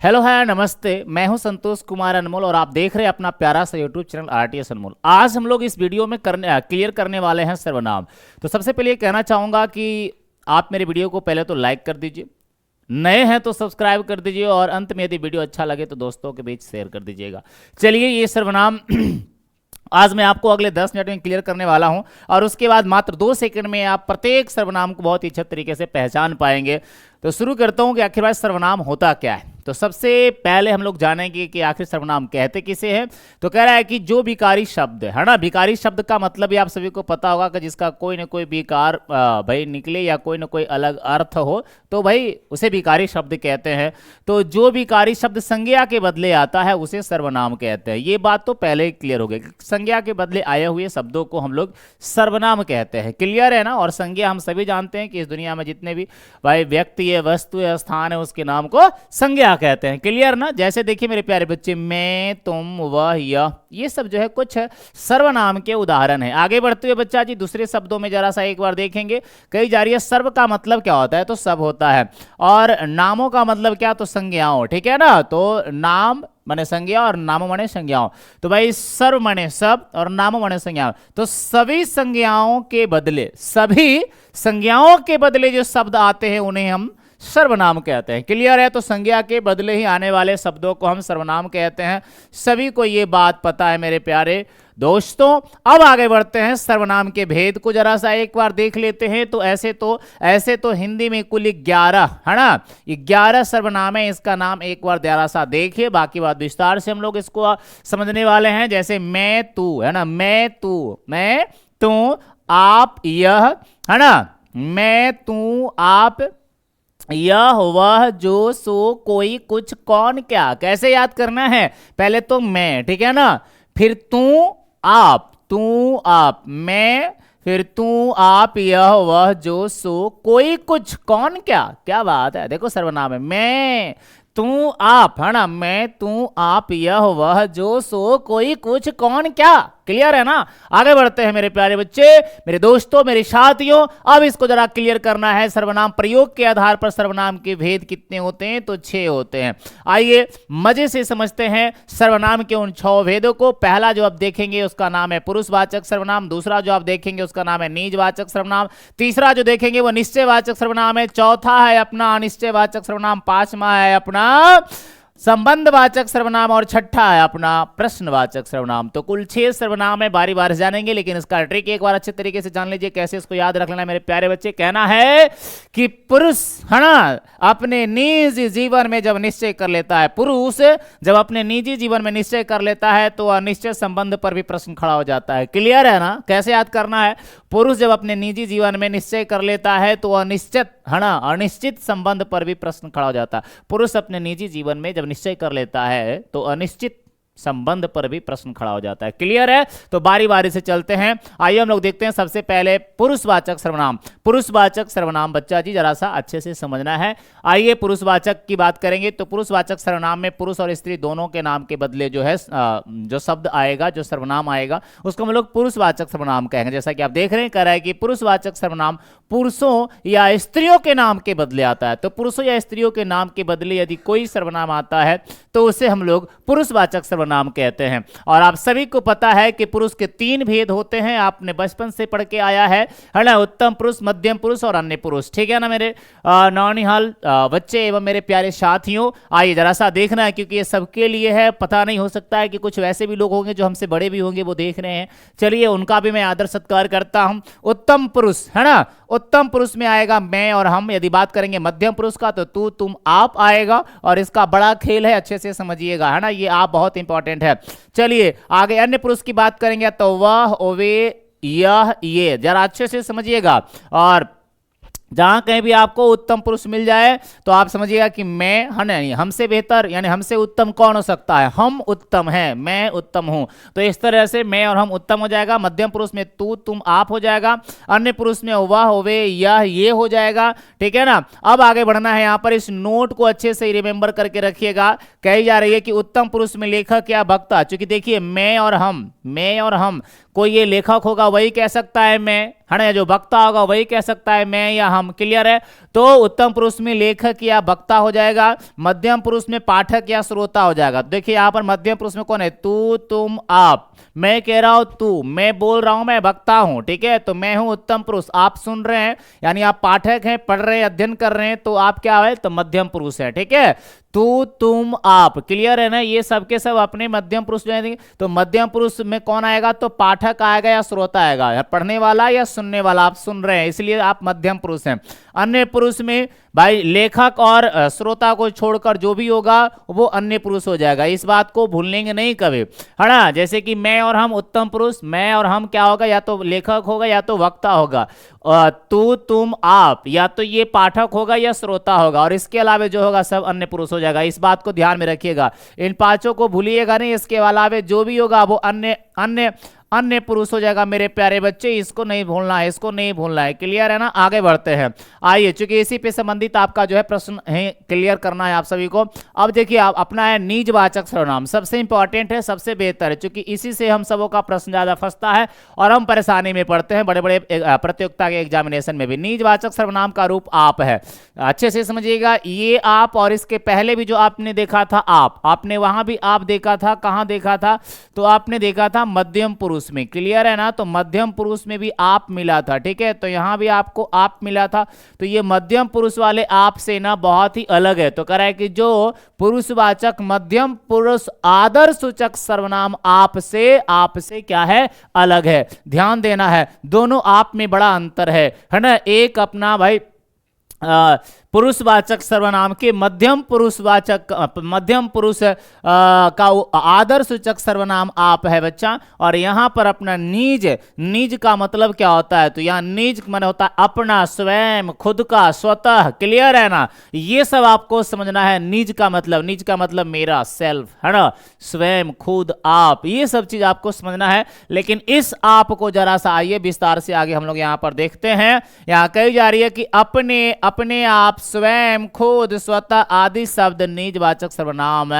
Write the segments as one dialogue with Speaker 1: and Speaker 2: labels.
Speaker 1: Hello है नमस्ते। मैं हूं संतोष कुमार अनमोल और आप देख रहे हैं अपना प्यारा सा यूट्यूब चैनल आरटीएस अनमोल। आज हम लोग इस वीडियो में क्लियर करने वाले हैं सर्वनाम। तो सबसे पहले ये कहना चाहूंगा कि आप मेरे वीडियो को पहले तो लाइक कर दीजिए, नए हैं तो सब्सक्राइब कर दीजिए और अंत में यदि वीडियो अच्छा लगे तो दोस्तों के बीच शेयर कर दीजिएगा। चलिए ये सर्वनाम आज मैं आपको अगले 10 मिनट में क्लियर करने वाला हूं और उसके बाद मात्र 2 सेकंड में आप प्रत्येक सर्वनाम को बहुत ही अच्छे तरीके से पहचान पाएंगे। तो शुरू करता हूं कि आखिर सर्वनाम होता क्या है। तो सबसे पहले हम लोग जानेंगे कि आखिर सर्वनाम कहते किसे हैं। तो कह रहा है कि जो विकारी शब्द है ना, विकारी शब्द का मतलब ये आप सभी को पता होगा कि जिसका कोई ना कोई विकार भाई निकले या कोई ना कोई अलग अर्थ हो तो भाई उसे विकारी शब्द कहते हैं। तो जो विकारी शब्द संज्ञा के बदले आता है उसे सर्वनाम कहते हैं। ये बात तो पहले ही क्लियर हो गई, संज्ञा के बदले आए हुए शब्दों को हम लोग सर्वनाम कहते हैं। क्लियर है ना। और संज्ञा हम सभी जानते हैं कि इस दुनिया में जितने भी भाई व्यक्ति है, वस्तु है, स्थान है, उसके नाम को संज्ञा कहते हैं। क्लियर ना। जैसे देखिए मेरे प्यारे बच्चे, मैं, तुम, वह, यह, ये सब जो है कुछ सर्वनाम के उदाहरण है। आगे बढ़ते हुए बच्चा जी दूसरे शब्दों में जरा सा एक बार देखेंगे। कही जा रही है सर्व का मतलब क्या होता है, तो सब होता है। और नामों का मतलब क्या, तो संज्ञाओं। ठीक है ना। तो नाम माने संज्ञा और नाम माने संज्ञाओं। तो भाई सर्व माने सब और नाम माने संज्ञाओं। तो सभी संज्ञाओं के बदले, सभी संज्ञाओं के बदले जो शब्द आते हैं उन्हें हम सर्वनाम कहते हैं। क्लियर है। तो संज्ञा के बदले ही आने वाले शब्दों को हम सर्वनाम कहते हैं। सभी को ये बात पता है मेरे प्यारे दोस्तों। अब आगे बढ़ते हैं, सर्वनाम के भेद को जरा सा एक बार देख लेते हैं। तो ऐसे तो हिंदी में कुल 11 है ना, 11 सर्वनाम है। इसका नाम एक बार जरा सा देखिए, बाकी बात विस्तार से हम लोग इसको समझने वाले हैं। जैसे मैं, तू है ना, मैं, तू, मैं, तू, आप, यह है ना, मैं, तू, आप, यह, वह, जो, सो, कोई, कुछ, कौन, क्या। कैसे याद करना है, पहले तो मैं, ठीक है ना, फिर तू, आप, मैं, फिर तू, आप, यह, वह, जो, सो, कोई, कुछ, कौन, क्या। क्या बात है। देखो सर्वनाम है मैं, तू, आप है ना, मैं, तू, आप, यह, वह, जो, सो, कोई, कुछ, कौन, क्या। क्लियर है ना। आगे बढ़ते हैं मेरे प्यारे बच्चे, मेरे दोस्तों, मेरे साथियों। अब इसको जरा क्लियर करना है। सर्वनाम प्रयोग के आधार पर सर्वनाम के भेद कितने होते हैं, तो 6 होते हैं। आइए मजे से समझते हैं सर्वनाम के उन 6 भेदों को। पहला जो आप देखेंगे उसका नाम है पुरुषवाचक सर्वनाम, दूसरा जो आप देखेंगे उसका नाम है निजवाचक सर्वनाम, तीसरा जो देखेंगे वो निश्चयवाचक सर्वनाम है, चौथा है अपना अनिश्चयवाचक सर्वनाम, पांचवा है अपना संबंधवाचक सर्वनाम और छठा है अपना प्रश्नवाचक सर्वनाम। तो कुल 6 सर्वनाम है, बारी बारी जानेंगे, लेकिन इसका ट्रिक एक बार अच्छे तरीके से जान लीजिए कैसे इसको याद रख लेना है मेरे प्यारे बच्चे। कहना है कि पुरुष है ना अपने निजी जीवन में जब निश्चय कर लेता है, पुरुष जब अपने निजी जीवन में निश्चय कर लेता है तो अनिश्चित संबंध पर भी प्रश्न खड़ा हो जाता है। क्लियर है ना। कैसे याद करना है, पुरुष जब अपने निजी जीवन में निश्चय कर लेता है तो अनिश्चित है ना, अनिश्चित संबंध पर भी प्रश्न खड़ा हो जाता है। पुरुष अपने निजी जीवन में जब निश्चय कर लेता है तो अनिश्चित संबंध पर भी प्रश्न खड़ा हो जाता है। क्लियर है। तो बारी बारी से चलते हैं। आइए हम लोग देखते हैं सबसे पहले पुरुषवाचक सर्वनाम। पुरुषवाचक सर्वनाम बच्चा जी जरा सा अच्छे से समझना है। आइए पुरुषवाचक की बात करेंगे। तो पुरुषवाचक सर्वनाम में पुरुष और स्त्री दोनों के नाम के बदले जो है जो शब्द आएगा, जो सर्वनाम आएगा उसको हम लोग पुरुषवाचक सर्वनाम कहेंगे। जैसा कि आप देख रहे हैं, कह रहा है कि पुरुषवाचक सर्वनाम पुरुषों या स्त्रियों के नाम के बदले आता है। तो पुरुषों या स्त्रियों के नाम के बदले यदि कोई सर्वनाम आता है तो उसे हम लोग पुरुषवाचक सर्वनाम कहते हैं। और आप सभी को पता है कि पुरुष के 3 भेद होते हैं, आपने बचपन से पढ़ के आया है ना, उत्तम पुरुष, मध्यम पुरुष और अन्य पुरुष। ठीक है ना मेरे नौनिहाल बच्चे एवं मेरे प्यारे साथियों। आइए जरा सा देखना है क्योंकि ये सबके लिए है। पता नहीं, हो सकता है कि कुछ वैसे भी लोग होंगे जो हमसे बड़े भी होंगे, वो देख रहे हैं। चलिए उनका भी मैं आदर सत्कार करता हूं। उत्तम पुरुष है ना, उत्तम पुरुष में आएगा मैं और हम। यदि बात करेंगे मध्यम पुरुष का तो तू, तुम, आप आएगा। और इसका बड़ा खेल है, अच्छे से समझिएगा है ना, ये आप बहुत इंपॉर्टेंट है। चलिए आगे अन्य पुरुष की बात करेंगे तो वह, वे, यह, ये जरा अच्छे से समझिएगा। और जहां कहीं भी आपको उत्तम पुरुष मिल जाए तो आप समझिएगा कि मैं है ना, हमसे बेहतर यानी हमसे उत्तम कौन हो सकता है, हम उत्तम हैं, मैं उत्तम हूं। तो इस तरह से मैं और हम उत्तम हो जाएगा। मध्यम पुरुष में तू, तुम, आप हो जाएगा। अन्य पुरुष में वह, वे, यह, ये हो जाएगा। ठीक है ना। अब आगे बढ़ना है। यहां पर इस नोट को अच्छे से रिमेंबर करके रखिएगा। कही जा रही है कि उत्तम पुरुष में लेखक या वक्ता, क्योंकि देखिए मैं और हम, कोई ये लेखक होगा वही कह सकता है मैं है ना, जो वक्ता होगा वही कह सकता है मैं या हम, क्लियर है। तो उत्तम पुरुष में लेखक या वक्ता हो जाएगा, मध्यम पुरुष में पाठक या श्रोता हो जाएगा। तो देखिए यहां पर मध्यम पुरुष में कौन है, तू, तुम, आप। मैं कह रहा हूं तू, मैं बोल रहा हूं मैं वक्ता हूं, ठीक है, तो मैं हूं उत्तम पुरुष। आप सुन रहे हैं यानी आप पाठक हैं, पढ़ रहे हैं, अध्ययन कर रहे हैं, तो आप क्या है, तो मध्यम पुरुष है, ठीक है। तू, तुम, आप, क्लियर है ना, ये सब के सब अपने मध्यम पुरुष जो है। तो मध्यम पुरुष में कौन आएगा, तो पाठक आएगा या श्रोता आएगा, या पढ़ने वाला या सुनने वाला, आप सुन रहे हैं इसलिए आप मध्यम पुरुष हैं। अन्य पुरुष में भाई लेखक और श्रोता को छोड़कर जो भी होगा वो अन्य पुरुष हो जाएगा, इस बात को भूलेंगे नहीं कभी, है ना। जैसे कि मैं और हम उत्तम पुरुष, मैं और हम क्या होगा, या तो लेखक होगा या तो वक्ता होगा। तू, तुम, आप, या तो ये पाठक होगा या श्रोता होगा, और इसके अलावा जो होगा सब अन्य पुरुष हो जाएगा। इस बात को ध्यान में रखिएगा, इन पांचों को भूलिएगा नहीं, इसके अलावा जो भी होगा वो अन्य अन्य अन्य पुरुष हो जाएगा मेरे प्यारे बच्चे, इसको नहीं भूलना है, इसको नहीं भूलना है, क्लियर है ना। आगे बढ़ते हैं, आइए, चूंकि इसी पे संबंधित आपका जो है प्रश्न है, क्लियर करना है आप सभी को। अब देखिए आप अपना है निजवाचक सर्वनाम, सबसे इंपॉर्टेंट है, सबसे बेहतर है, क्योंकि इसी से हम सबों का प्रश्न ज्यादा फंसता है और हम परेशानी में पड़ते हैं बड़े बड़े प्रतियोगिता के एग्जामिनेशन में भी। निजवाचक सर्वनाम का रूप आप है, अच्छे से समझिएगा, ये आप, और इसके पहले भी जो आपने देखा था आप, आपने वहां भी आप देखा था, कहां देखा था, तो आपने देखा था मध्यम पुरुष में, क्लियर है ना। तो मध्यम पुरुष में भी आप मिला था, ठीक है, तो यहां भी आपको आप मिला था। तो ये मध्यम पुरुष वाले आप से ना बहुत ही अलग है। तो कह रहा है कि जो पुरुषवाचक मध्यम पुरुष आदर सूचक सर्वनाम आपसे क्या है, अलग है, ध्यान देना है, दोनों आप में बड़ा अंतर है ना। एक अपना भाई पुरुषवाचक सर्वनाम के मध्यम पुरुष का आदर सूचक सर्वनाम आप है बच्चा, और यहां पर अपना निज का मतलब क्या होता है, तो यहां निज माने होता है अपना, स्वयं, खुद का, स्वतः, क्लियर है ना। ये सब आपको समझना है, निज का मतलब मेरा, सेल्फ, है ना, स्वयं, खुद, आप, ये सब चीज आपको समझना है। लेकिन इस आप को जरा सा आइए विस्तार से आगे हम लोग यहां पर देखते हैं। यहां कही जा रही है कि अपने आप, स्वयं, खुद, स्वतः आदि शब्द निजवाचक सर्वनाम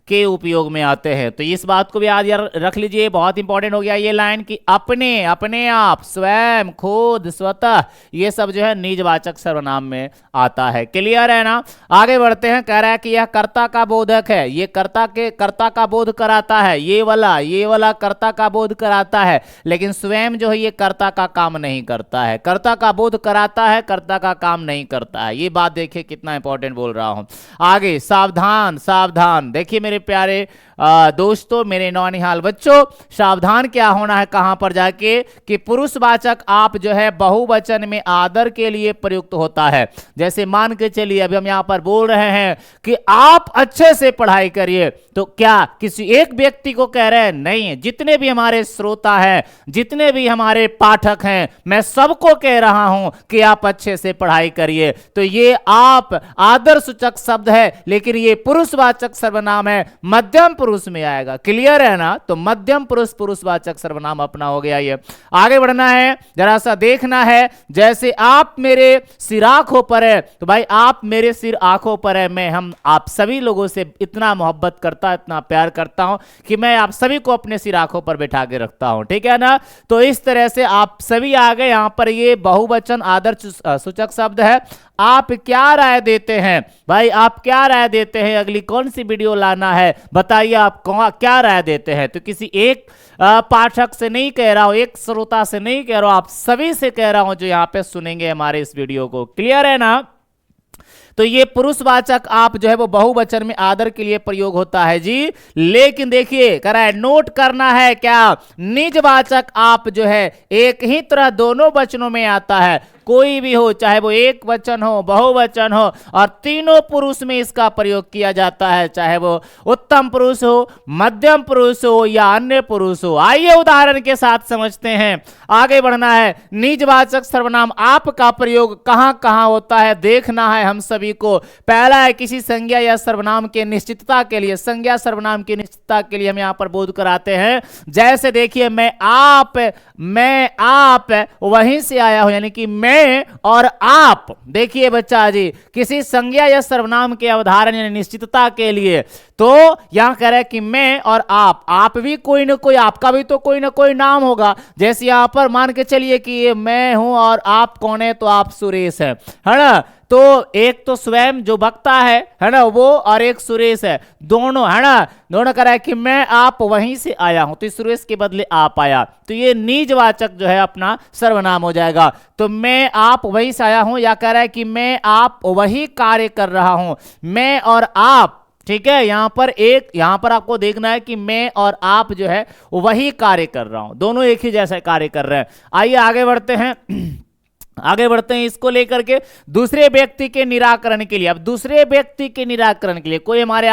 Speaker 1: के उपयोग में आते हैं। तो इस बात को भी याद रख लीजिए, बहुत इंपॉर्टेंट हो गया ये लाइन कि अपने आप, स्वयं, खुद, स्वतः, ये सब जो है निजवाचक सर्वनाम में आता है, क्लियर है ना। आगे बढ़ते हैं, कह रहा है कि यह कर्ता का बोधक है, ये कर्ता का बोध कराता है, ये वाला कर्ता का बोध कराता है, लेकिन स्वयं जो है ये कर्ता का काम नहीं करता है। कर्ता का बोध कराता है, कर्ता का काम नहीं करता है, ये बात देखिए कितना इंपॉर्टेंट बोल रहा हूं। आगे, सावधान, देखिए मेरे प्यारे दोस्तों, मेरे नौनिहाल बच्चों, सावधान क्या होना है कहां पर जाके, कि पुरुषवाचक आप जो है बहुवचन में आदर के लिए प्रयुक्त होता है। जैसे मान के चलिए अभी हम यहां पर बोल रहे हैं कि आप अच्छे से पढ़ाई करिए, तो क्या किसी एक व्यक्ति को कह रहे हैं, नहीं, जितने भी हमारे श्रोता हैं, जितने भी हमारे पाठक हैं, मैं सबको कह रहा हूं कि आप अच्छे से पढ़ाई करिए। तो ये आप आदर सूचक शब्द है, लेकिन ये पुरुषवाचक सर्वनाम है, मध्यम पुरुष में आएगा, क्लियर है ना। तो मध्यम पुरुष पुरुषवाचक सर्वनाम अपना हो गया। ये आगे बढ़ना है, जरा सा देखना है, जैसे आप मेरे सिर आंखों पर है, तो भाई आप मेरे सिर आंखों पर है, हम आप सभी लोगों से इतना मोहब्बत करता, इतना प्यार करता हूं कि मैं आप सभी को अपने सिर आंखों पर बैठा के रखता हूं, ठीक है ना। तो इस तरह से आप सभी आ गए, यहां पर ये बहुवचन आदर सूचक शब्द है। आप क्या राय देते हैं भाई, आप क्या राय देते हैं, अगली कौन सी वीडियो लाना है बताइए, आप क्या राय देते हैं। तो किसी एक पाठक से नहीं कह रहा हूं, एक श्रोता से नहीं कह रहा हूं, आप सभी से कह रहा हूं जो यहां पे सुनेंगे हमारे इस वीडियो को, क्लियर है ना। तो ये पुरुषवाचक आप जो है वो बहुवचन में आदर के लिए प्रयोग होता है जी। लेकिन देखिए कह रहा है, नोट करना है क्या, निजवाचक आप जो है एक ही तरह दोनों वचनों में आता है, कोई भी हो, चाहे वो एक वचन हो, बहुवचन हो, और तीनों पुरुष में इसका प्रयोग किया जाता है, चाहे वो उत्तम पुरुष हो, मध्यम पुरुष हो या अन्य पुरुष हो। आइए उदाहरण के साथ समझते हैं, आगे बढ़ना है। निजवाचक सर्वनाम आप का प्रयोग कहां कहां होता है देखना है हम सभी को। पहला है किसी संज्ञा या सर्वनाम के निश्चितता के लिए, संज्ञा सर्वनाम की निश्चितता के लिए हम यहां पर बोध कराते हैं। जैसे देखिए, मैं आप वहीं से आया हूं, यानी कि मैं मैं और आप, देखिए बच्चा जी, किसी संज्ञा या सर्वनाम के अवधारण यानी निश्चितता के लिए, तो यहां कह रहा है कि मैं और आप भी कोई ना कोई, आपका भी तो कोई ना कोई नाम होगा। जैसे यहां पर मान के चलिए कि ये मैं हूं और आप कौन है, तो आप सुरेश है ना। तो एक तो स्वयं जो वक्ता है ना वो, और एक सुरेश है, दोनों है ना, दोनों कह रहा है कि मैं आप वहीं से आया हूं, तो सुरेश के बदले आप आया, तो ये निजवाचक जो है अपना सर्वनाम हो जाएगा। तो मैं आप वहीं से आया हूं, या कह रहा है कि मैं आप वही कार्य कर रहा हूं, मैं और आप, ठीक है। यहां पर आपको देखना है कि मैं और आप जो है वही कार्य कर रहा हूं, दोनों एक ही जैसा कार्य कर रहे हैं। आइए आगे बढ़ते हैं आगे बढ़ते हैं इसको लेकर के दूसरे व्यक्ति के निराकरण के लिए। अब दूसरे व्यक्ति के निराकरण के लिए कोई हमारे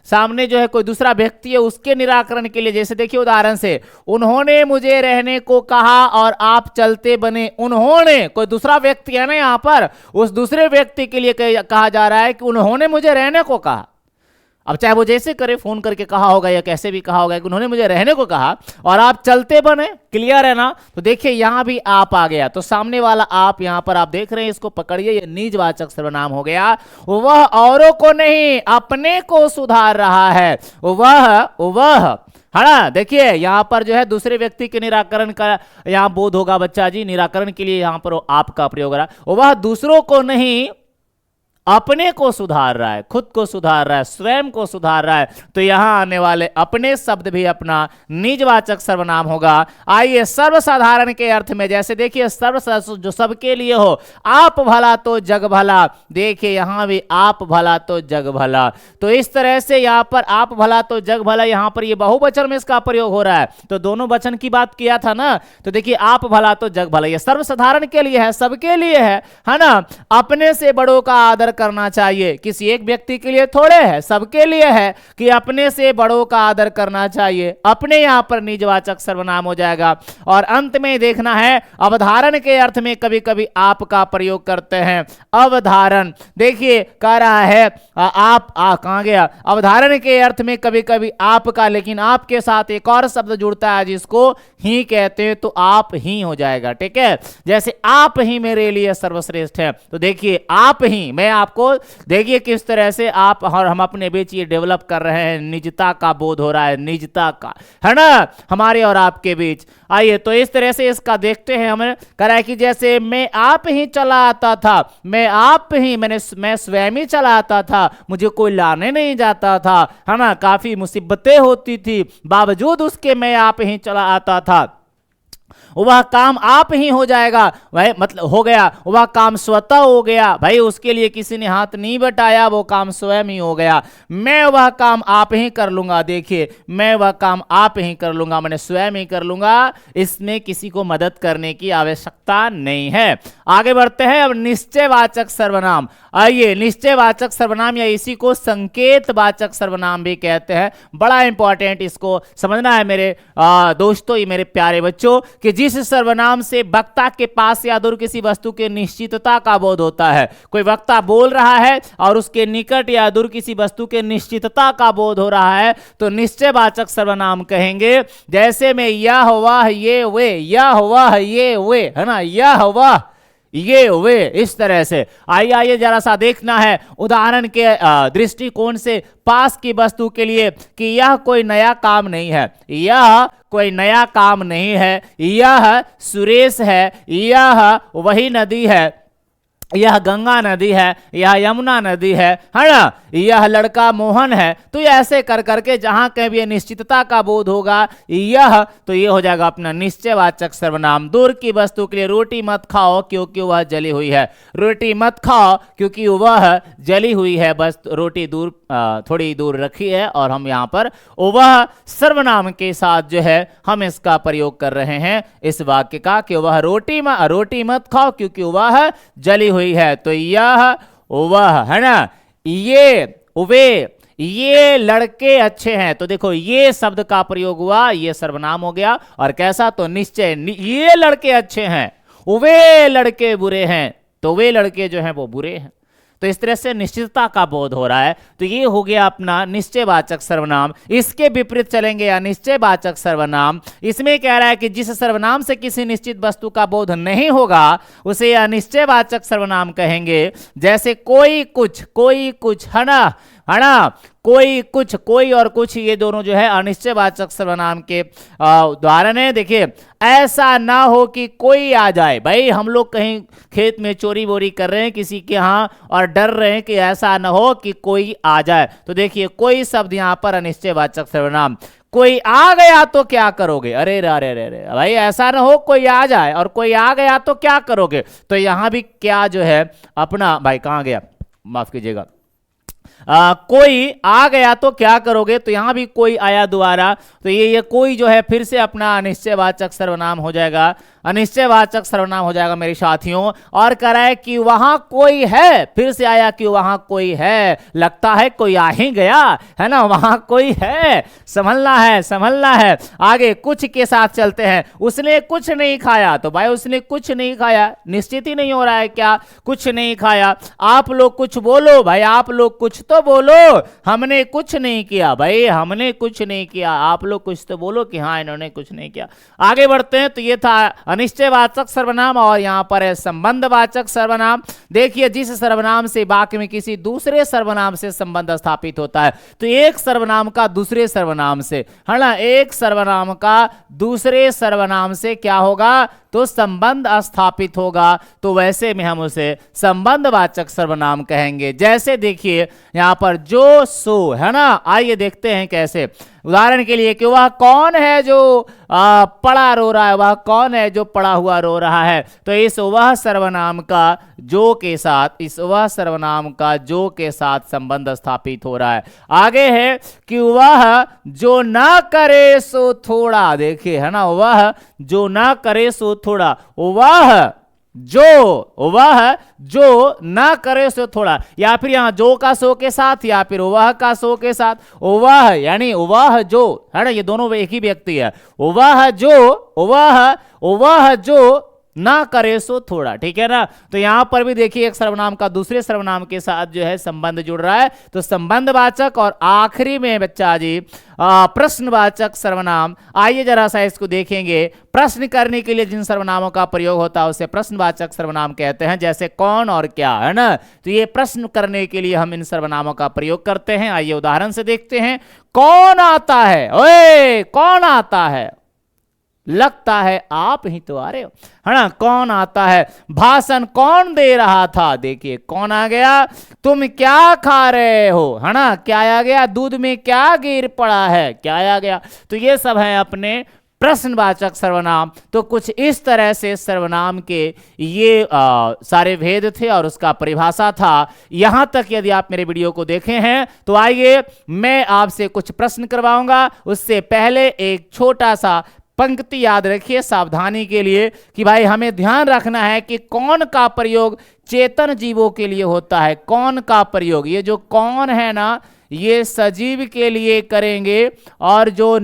Speaker 1: सामने जो है कोई दूसरा व्यक्ति है, उसके निराकरण के लिए, जैसे देखिए उदाहरण से, उन्होंने मुझे रहने को कहा और आप चलते बने। उन्होंने, कोई दूसरा व्यक्ति है ना यहाँ पर, उस दूसरे व्यक्ति के लिए कहा जा रहा है कि उन्होंने मुझे रहने को कहा। अब चाहे वो जैसे करे, फोन करके कहा होगा या कैसे भी कहा होगा कि उन्होंने मुझे रहने को कहा और आप चलते बने, क्लियर है ना। तो देखिए यहां भी आप आ गया, तो सामने वाला आप यहां पर आप देख रहे हैं, इसको पकड़िए, ये निजवाचक सर्वनाम हो गया। वह औरों को नहीं अपने को सुधार रहा है, वह है ना। देखिए यहां पर जो है दूसरे व्यक्ति के निराकरण का यहां बोध होगा बच्चा जी, निराकरण के लिए यहां पर आपका प्रयोग रहा, वह दूसरों को नहीं अपने को सुधार रहा है, खुद को सुधार रहा है, स्वयं को सुधार रहा है। तो यहां आने वाले अपने शब्द भी अपना निजवाचक सर्वनाम होगा। आइए सर्वसाधारण के अर्थ में, जैसे देखिए सर्वसाधारण जो सबके लिए हो, आप भला तो जग भला, देखिए यहां भी आप भला तो जग भला। तो इस तरह से यहां पर आप भला तो जग भला, यहां पर ये बहुवचन में इसका प्रयोग हो रहा है। तो दोनों वचन की बात किया था ना, तो देखिए आप भला तो जग भला, ये सर्वसाधारण के लिए है, सबके लिए है ना। अपने से बड़ों का आदर करना चाहिए, किसी एक व्यक्ति के लिए थोड़े है, सबके लिए है कि अपने से बड़ों का आदर करना चाहिए। अपने यहां पर निजवाचक सर्वनाम हो जाएगा। और अंत में देखना है, अवधारण के अर्थ में कभी कभी आप का प्रयोग करते हैं। अवधारण, देखिए कह रहा है आप कहां गया, अवधारण के अर्थ में कभी कभी आप का, लेकिन आपके साथ एक और शब्द जुड़ता है जिसको ही कहते हैं, तो आप ही हो जाएगा, ठीक है। जैसे आप ही मेरे लिए सर्वश्रेष्ठ है, तो देखिए आप ही, मैं आपको देखिए किस तरह से आप और हम अपने बीच ये डेवलप कर रहे हैं, निजता का बोध हो रहा है, निजता का, है ना, हमारे और आपके बीच। आइए तो इस तरह से इसका देखते हैं। हमें कह रहा है कि जैसे मैं आप ही चला आता था, मैं स्वयं ही चला आता था, मुझे कोई लाने नहीं जाता था, है ना, काफी मुसीबतें होती थी, बावजूद उसके मैं आप ही चला आता था। वह काम आप ही हो जाएगा, वह मतलब हो गया, वह काम स्वतः हो गया, भाई उसके लिए किसी ने हाथ नहीं बटाया, वो काम स्वयं ही हो गया। मैं वह काम आप ही कर लूंगा, देखिए मैं वह काम आप ही कर लूंगा, मैंने स्वयं ही कर लूंगा, इसमें किसी को मदद करने की आवश्यकता नहीं है। आगे बढ़ते हैं अब निश्चयवाचक सर्वनाम। आइए निश्चयवाचक सर्वनाम या इसी को संकेतवाचक सर्वनाम भी कहते हैं, बड़ा इंपॉर्टेंट, इसको समझना है मेरे दोस्तों, ये मेरे प्यारे बच्चों, कि जिस सर्वनाम से वक्ता के पास या दूर किसी वस्तु के निश्चितता का बोध होता है। कोई वक्ता बोल रहा है और उसके निकट या दूर किसी वस्तु के निश्चितता का बोध हो रहा है, तो निश्चयवाचक सर्वनाम कहेंगे। जैसे में यह वह ये वे, यह वह ये वे, है ना, यह वह ये वे, इस तरह से। आइए जरा सा देखना है उदाहरण के दृष्टिकोण से पास की वस्तु के लिए कि यह कोई नया काम नहीं है, यह कोई नया काम नहीं है, यह सुरेश है, यह वही नदी है, यह गंगा नदी है, यह यमुना नदी है ना, यह लड़का मोहन है। तो ये ऐसे कर करके जहां कहीं भी निश्चितता का बोध होगा, यह, तो ये हो जाएगा अपना निश्चयवाचक सर्वनाम। दूर की वस्तु के लिए रोटी मत खाओ क्योंकि वह जली हुई है, रोटी मत खाओ क्योंकि वह जली हुई है, बस रोटी दूर थोड़ी दूर रखी है, और हम यहाँ पर वह सर्वनाम के साथ जो है हम इसका प्रयोग कर रहे हैं इस वाक्य का, कि वह रोटी मत खाओ क्योंकि वह जली हुई है। तो यह वह, है ना, ये वे, ये लड़के अच्छे हैं, तो देखो ये शब्द का प्रयोग हुआ, ये सर्वनाम हो गया, और कैसा, तो निश्चय, ये लड़के अच्छे हैं, वे लड़के बुरे हैं, तो वे लड़के जो हैं वो बुरे हैं। तो इस तरह से निश्चितता का बोध हो रहा है। तो ये हो गया अपना निश्चयवाचक सर्वनाम। इसके विपरीत चलेंगे अनिश्चयवाचक सर्वनाम। इसमें कह रहा है कि जिस सर्वनाम से किसी निश्चित वस्तु का बोध नहीं होगा उसे अनिश्चयवाचक सर्वनाम कहेंगे। जैसे कोई कुछ, है ना, कोई कुछ, कोई और कुछ, ये दोनों जो है अनिश्चयवाचक सर्वनाम के उदाहरण है। देखिए, ऐसा ना हो कि कोई आ जाए। भाई हम लोग कहीं खेत में चोरी वोरी कर रहे हैं किसी के यहाँ और डर रहे हैं कि ऐसा ना हो कि कोई आ जाए। तो देखिए, कोई शब्द यहां पर अनिश्चयवाचक सर्वनाम। कोई आ गया तो क्या करोगे? अरे रे रे रे भाई, ऐसा ना हो कोई आ जाए और कोई आ गया तो क्या करोगे? तो यहां भी क्या जो है अपना, भाई कहां गया, माफ कीजिएगा, कोई आ गया तो क्या करोगे? तो यहां भी कोई आया दोबारा, तो ये कोई जो है फिर से अपना अनिश्चयवाचक सर्वनाम हो जाएगा, अनिश्चयवाचक सर्वनाम हो जाएगा मेरे साथियों। और कह रहा है कि वहां कोई है, फिर से आया कि वहां कोई है, लगता है कोई आ ही गया, है ना, वहां कोई है, संभलना है। आगे कुछ के साथ चलते हैं। उसने कुछ नहीं खाया, तो भाई उसने कुछ नहीं खाया, निश्चित ही नहीं हो रहा है क्या, कुछ नहीं खाया। आप लोग कुछ बोलो, भाई आप लोग कुछ तो बोलो। हमने कुछ नहीं किया, भाई हमने कुछ नहीं किया, आप लोग कुछ तो बोलो कि हाँ इन्होंने कुछ नहीं किया। आगे बढ़ते हैं। तो ये था अनिश्चयवाचक सर्वनाम और यहां पर है संबंधवाचक सर्वनाम। देखिए, जिस सर्वनाम से वाक्य में किसी दूसरे सर्वनाम से संबंध स्थापित होता है, तो एक सर्वनाम का दूसरे सर्वनाम से, है ना, एक सर्वनाम का दूसरे सर्वनाम से क्या होगा, तो संबंध स्थापित होगा। तो वैसे में हम उसे संबंधवाचक सर्वनाम कहेंगे। जैसे देखिए यहां पर जो सो, है ना, आइए देखते हैं कैसे। उदाहरण के लिए कि वह कौन है जो पड़ा रो रहा है, वह कौन है जो पड़ा हुआ रो रहा है। तो इस वह सर्वनाम का जो के साथ, इस वह सर्वनाम का जो के साथ संबंध स्थापित हो रहा है। आगे है कि वह जो ना करे सो थोड़ा, देखिए, है ना, वह जो ना करे सो थोड़ा, वह जो ना करे सो थोड़ा, या फिर यहां जो का सो के साथ, या फिर वह का सो के साथ, वह यानी वह जो, है ना, ये दोनों एक ही व्यक्ति है। वह जो ना करे सो थोड़ा, ठीक है ना। तो यहां पर भी देखिए एक सर्वनाम का दूसरे सर्वनाम के साथ जो है संबंध जुड़ रहा है, तो संबंधवाचक। और आखिरी में बच्चा जी प्रश्नवाचक सर्वनाम। आइए जरा सा इसको देखेंगे। प्रश्न करने के लिए जिन सर्वनामों का प्रयोग होता है उसे प्रश्नवाचक सर्वनाम कहते हैं। जैसे कौन और क्या, है ना, तो ये प्रश्न करने के लिए हम इन सर्वनामों का प्रयोग करते हैं। आइए उदाहरण से देखते हैं। कौन आता है, ओए कौन आता है, लगता है आप ही तो आ रहे हो, है ना, कौन आता है। भाषण कौन दे रहा था, देखिए कौन आ गया। तुम क्या खा रहे हो, है ना, क्या आ गया। दूध में क्या गिर पड़ा है, क्या आ गया। तो ये सब है अपने प्रश्नवाचक सर्वनाम। तो कुछ इस तरह से सर्वनाम के ये सारे भेद थे और उसका परिभाषा था। यहां तक यदि आप मेरे वीडियो को देखे हैं तो आइए मैं आपसे कुछ प्रश्न करवाऊंगा। उससे पहले एक छोटा सा पंक्ति याद रखिए सावधानी के लिए कि भाई हमें ध्यान रखना है कि कौन का प्रयोग चेतन जीवों के लिए होता है। कौन का प्रयोग, ये जो कौन है ना, ये सजीव के लिए करेंगे, और जो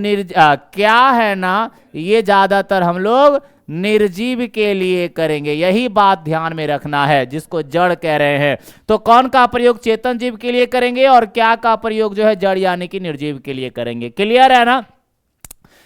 Speaker 1: क्या है ना, ये ज्यादातर हम लोग निर्जीव के लिए करेंगे। यही बात ध्यान में रखना है, जिसको जड़ कह रहे हैं। तो कौन का प्रयोग चेतन जीव के लिए करेंगे और क्या का प्रयोग जो है जड़ यानी कि निर्जीव के लिए करेंगे। क्लियर है ना,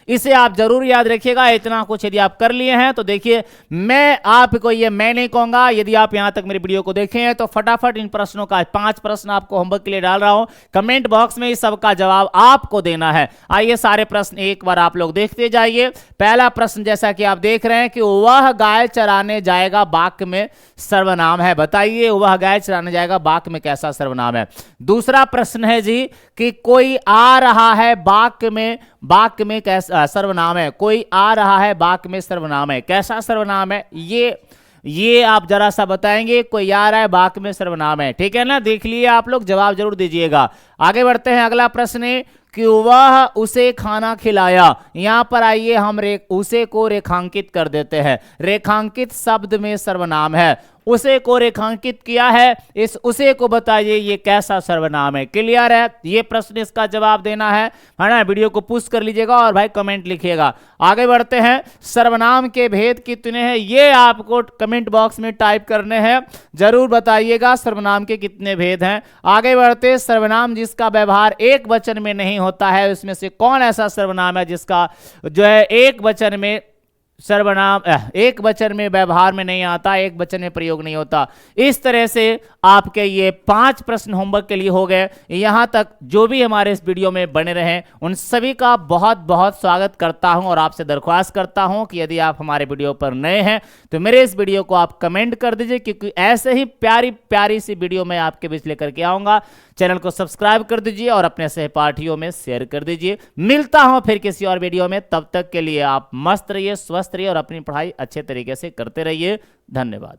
Speaker 1: इसे आप जरूर याद रखिएगा। इतना कुछ यदि आप कर लिए हैं तो देखिए मैं आपको ये मैं नहीं कहूंगा। यदि आप यहां तक मेरे वीडियो को देखे हैं तो फटाफट इन प्रश्नों का 5 प्रश्न आपको होमवर्क के लिए डाल रहा हूं, कमेंट बॉक्स में इस सब का जवाब आपको देना है। आइए सारे प्रश्न एक बार आप लोग देखते जाइए। पहला प्रश्न जैसा कि आप देख रहे हैं कि वह गाय चराने जाएगा वाक्य में सर्वनाम है। बताइए वह गाय चराने जाएगा वाक्य में कैसा सर्वनाम है। दूसरा प्रश्न है जी कि कोई आ रहा है वाक्य में कैसा सर्वनाम है। कोई आ रहा है वाक्य में सर्वनाम है, कैसा सर्वनाम है ये आप जरा सा बताएंगे। कोई आ रहा है वाक्य में सर्वनाम है, ठीक है ना। देख लिए आप लोग, जवाब जरूर दीजिएगा। आगे बढ़ते हैं, अगला प्रश्न है कि वह उसे खाना खिलाया। यहां पर आइए हम उसे को रेखांकित कर देते हैं। रेखांकित शब्द में सर्वनाम है, उसे को रेखांकित किया है, इस उसे को बताइए ये कैसा सर्वनाम है। क्लियर है, ये प्रश्न इसका जवाब देना है ना। वीडियो को पुश कर लीजिएगा और भाई कमेंट लिखिएगा। आगे बढ़ते हैं, सर्वनाम के भेद कितने हैं ये आपको कमेंट बॉक्स में टाइप करने हैं, जरूर बताइएगा सर्वनाम के कितने भेद हैं। आगे बढ़ते, सर्वनाम जिसका व्यवहार एक वचन में नहीं होता है, उसमें से कौन ऐसा सर्वनाम है जिसका जो है एक वचन में सर्वनाम एक वचन में व्यवहार में नहीं आता, एक वचन में प्रयोग नहीं होता। इस तरह से आपके ये 5 प्रश्न होमवर्क के लिए हो गए। यहां तक जो भी हमारे इस वीडियो में बने रहे उन सभी का बहुत बहुत स्वागत करता हूं और आपसे दरख्वास्त करता हूं कि यदि आप हमारे वीडियो पर नए हैं तो मेरे इस वीडियो को आप कमेंट कर दीजिए, क्योंकि ऐसे ही प्यारी प्यारी सी वीडियो मैं आपके बीच लेकर के आऊंगा। चैनल को सब्सक्राइब कर दीजिए और अपने सहपाठियों में शेयर कर दीजिए। मिलता हूं फिर किसी और वीडियो में, तब तक के लिए आप मस्त रहिए, स्वस्थ रहिए और अपनी पढ़ाई अच्छे तरीके से करते रहिए। धन्यवाद।